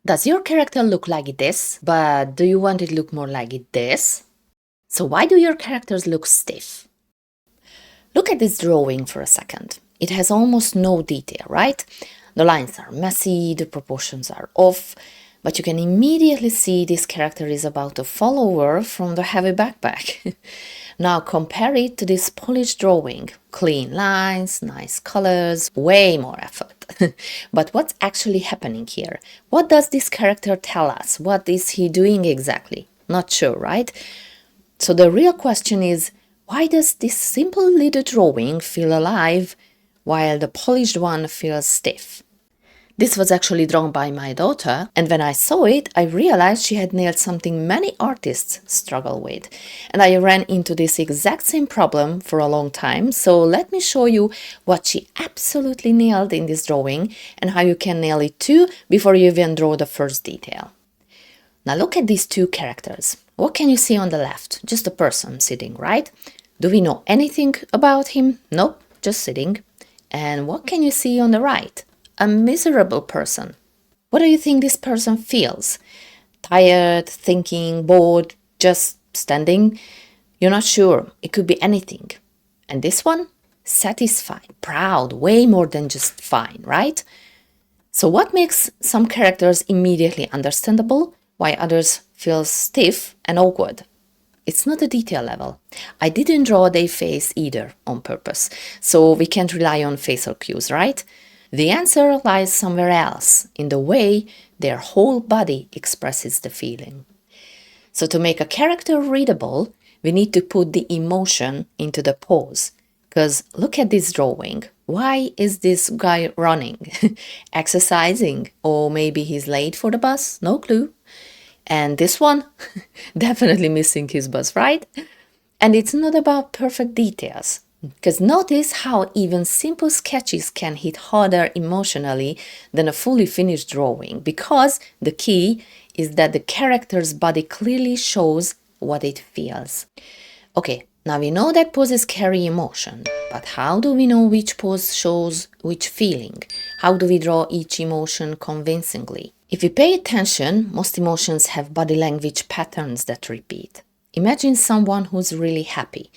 Does your character look like this, but do you want it to look more like this? So why do your characters look stiff? Look at this drawing for a second. It has almost no detail, right? The lines are messy, the proportions are off, but you can immediately see this character is about to fall over from the heavy backpack. Now compare it to this polished drawing. Clean lines, nice colors, way more effort. But what's actually happening here? What does this character tell us? What is he doing exactly? Not sure, right? So the real question is, why does this simple little drawing feel alive while the polished one feels stiff? This was actually drawn by my daughter, and when I saw it, I realized she had nailed something many artists struggle with. And I ran into this exact same problem for a long time, so let me show you what she absolutely nailed in this drawing and how you can nail it too before you even draw the first detail. Now look at these two characters. What can you see on the left? Just a person sitting, right? Do we know anything about him? Nope, just sitting. And what can you see on the right? A miserable person. What do you think this person feels? Tired, thinking, bored, just standing? You're not sure. It could be anything. And this one? Satisfied, proud, way more than just fine, right? So what makes some characters immediately understandable, while others feel stiff and awkward? It's not a detail level. I didn't draw their face either on purpose, so we can't rely on facial cues, right? The answer lies somewhere else, in the way their whole body expresses the feeling. So to make a character readable, we need to put the emotion into the pose. Because look at this drawing. Why is this guy running? Exercising? Or maybe he's late for the bus? No clue. And this one? Definitely missing his bus, right? And it's not about perfect details. Because notice how even simple sketches can hit harder emotionally than a fully finished drawing, because the key is that the character's body clearly shows what it feels. Okay, now we know that poses carry emotion, but how do we know which pose shows which feeling? How do we draw each emotion convincingly? If we pay attention, most emotions have body language patterns that repeat. Imagine someone who's really happy.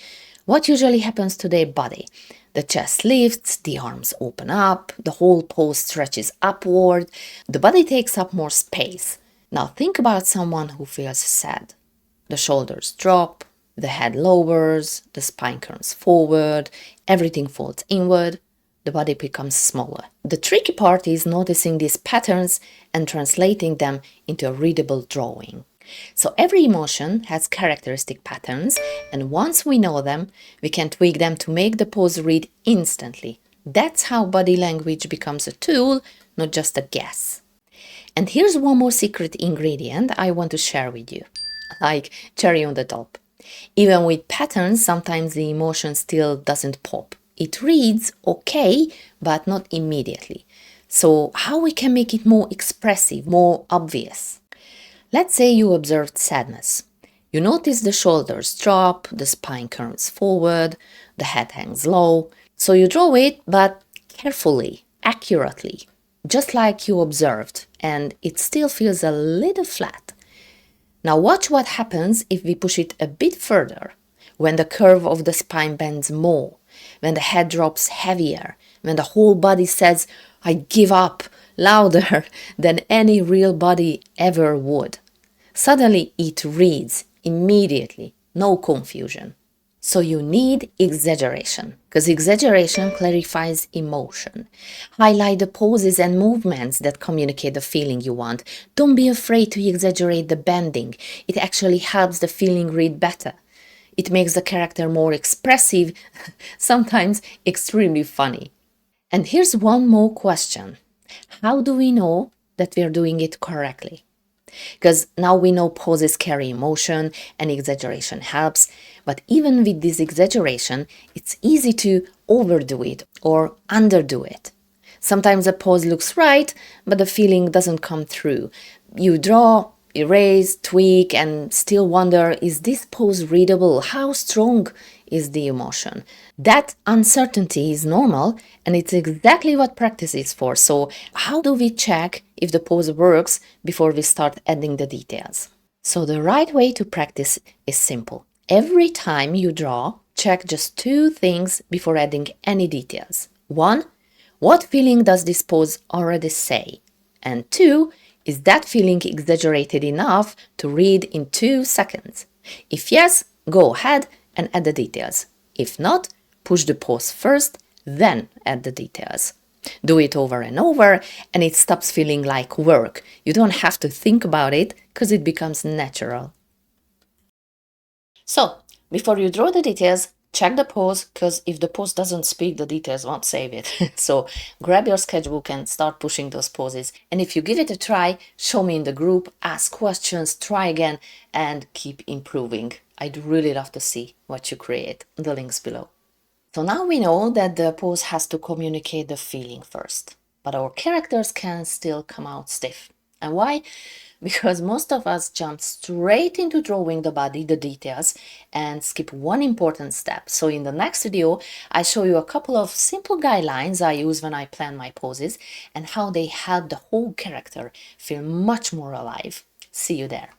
What usually happens to their body? The chest lifts, the arms open up, the whole pose stretches upward, the body takes up more space. Now think about someone who feels sad. The shoulders drop, the head lowers, the spine curves forward, everything folds inward, the body becomes smaller. The tricky part is noticing these patterns and translating them into a readable drawing. So every emotion has characteristic patterns, and once we know them, we can tweak them to make the pose read instantly. That's how body language becomes a tool, not just a guess. And here's one more secret ingredient I want to share with you, like cherry on the top. Even with patterns, sometimes the emotion still doesn't pop. It reads okay, but not immediately. So how we can make it more expressive, more obvious? Let's say you observed sadness. You notice the shoulders drop, the spine curves forward, the head hangs low. So you draw it, but carefully, accurately, just like you observed, and it still feels a little flat. Now watch what happens if we push it a bit further, when the curve of the spine bends more, when the head drops heavier, when the whole body says, "I give up," louder than any real body ever would. Suddenly it reads immediately, no confusion. So you need exaggeration, because exaggeration clarifies emotion. Highlight the poses and movements that communicate the feeling you want. Don't be afraid to exaggerate the bending. It actually helps the feeling read better. It makes the character more expressive, sometimes extremely funny. And here's one more question. How do we know that we're doing it correctly? Because now we know poses carry emotion and exaggeration helps, but even with this exaggeration, it's easy to overdo it or underdo it. Sometimes a pose looks right, but the feeling doesn't come through. You draw, erase, tweak, and still wonder, is this pose readable? How strong is the emotion? That uncertainty is normal, and it's exactly what practice is for. So how do we check if the pose works before we start adding the details. So the right way to practice is simple. Every time you draw, check just two things before adding any details. One, what feeling does this pose already say? And two, is that feeling exaggerated enough to read in 2 seconds? If yes, go ahead and add the details. If not, push the pose first, then add the details. Do it over and over, and it stops feeling like work. You don't have to think about it because it becomes natural. So, before you draw the details, check the pose, because if the pose doesn't speak, the details won't save it. So grab your sketchbook and start pushing those poses. And if you give it a try, show me in the group, ask questions, try again, and keep improving. I'd really love to see what you create. The link's below. So now we know that the pose has to communicate the feeling first, but our characters can still come out stiff. And why? Because most of us jump straight into drawing the body, the details, and skip one important step. So in the next video, I show you a couple of simple guidelines I use when I plan my poses and how they help the whole character feel much more alive. See you there.